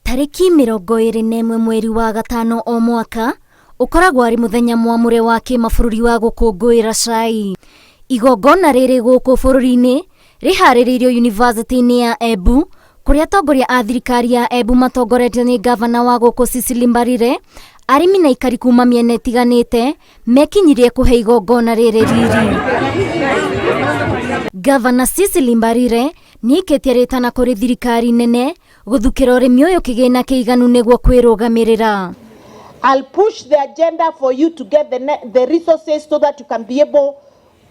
Tariki 21 mweri wa gatano o mwaka ukoragwo ari muthenya mwamure wa kimabũrũri wa gũkũngũĩra caai. Igongona rĩrĩ gũkũ bũrũri-inĩ riharĩrĩirio University-inĩ ya Embu, kuria atongoria a thirikari ya Embu matongoretio ni gavana wa gũkũ Cecily Mbarire, arimi na ikari kuma mĩena ĩtiganĩte mekinyirie kũhe igongona rĩrĩ riri. Gavana Cecily Mbarire nĩikĩtie rĩtana kũrĩ thirikari nene gũthukĩra ũrĩmi ũyũ kĩgĩna kĩiganu nĩguo kwĩrũgamĩrĩra. I'll push the agenda for you to get the resources so that you can be able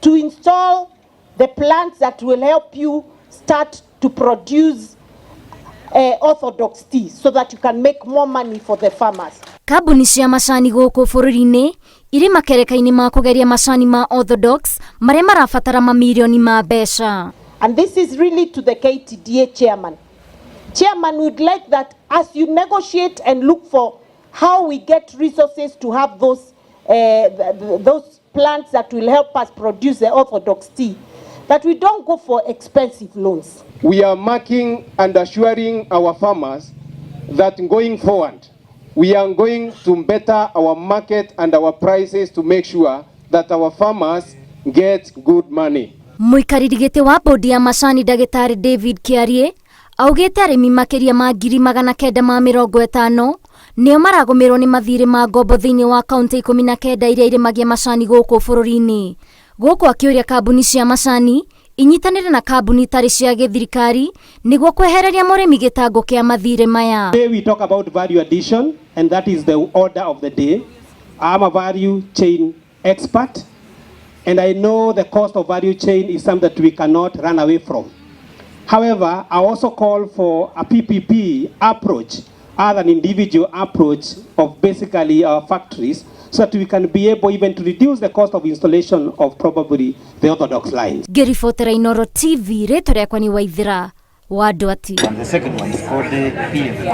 to install the plants that will help you start to produce orthodox tea so that you can make more money for the farmers. Kambuni cia macani gũkũ bũrũri-inĩ irĩ makereka-inĩ ma kũgeria macani ma orthodox marĩa marabatara mamirioni ma mbeca. And this is really to the KTDA chairman. Chairman, would like that as you negotiate and look for how we get resources to have those plants that will help us produce the orthodox tea, that we don't go for expensive loans. We are marking and assuring our farmers that going forward, we are going to better our market and our prices to make sure that our farmers get good money. Mũikarĩri gĩtĩ wa bodi ya macani Ndagĩtarĩ David Kĩarie augĩte arĩmi makĩria ma 950 nĩo maragũmĩrwo nĩ mathirĩ ma ngombo thĩinĩ wa kaunti 19 iria irĩmagia macani gũkũ bũrũri-inĩ. Gũkũ akĩũria kambuni cia macani inyitanĩre na kambuni itarĩ cia gĩthirikari nĩguo kwehereria mũrĩmi gĩtango kĩa mathirĩ maya. Today we talk about value addition, and that is the order of the day. I'm a value chain expert, and I know the cost of value chain is something that we cannot run away from. However, I also call for a PPP approach, other than individual approach of basically our factories, so that we can be able even to reduce the cost of installation of probably the orthodox lines. Ngĩribotera Inooro TV, rĩtwa rĩakwa nĩ Waithĩra wa Ndwati. And the second one is called the PM.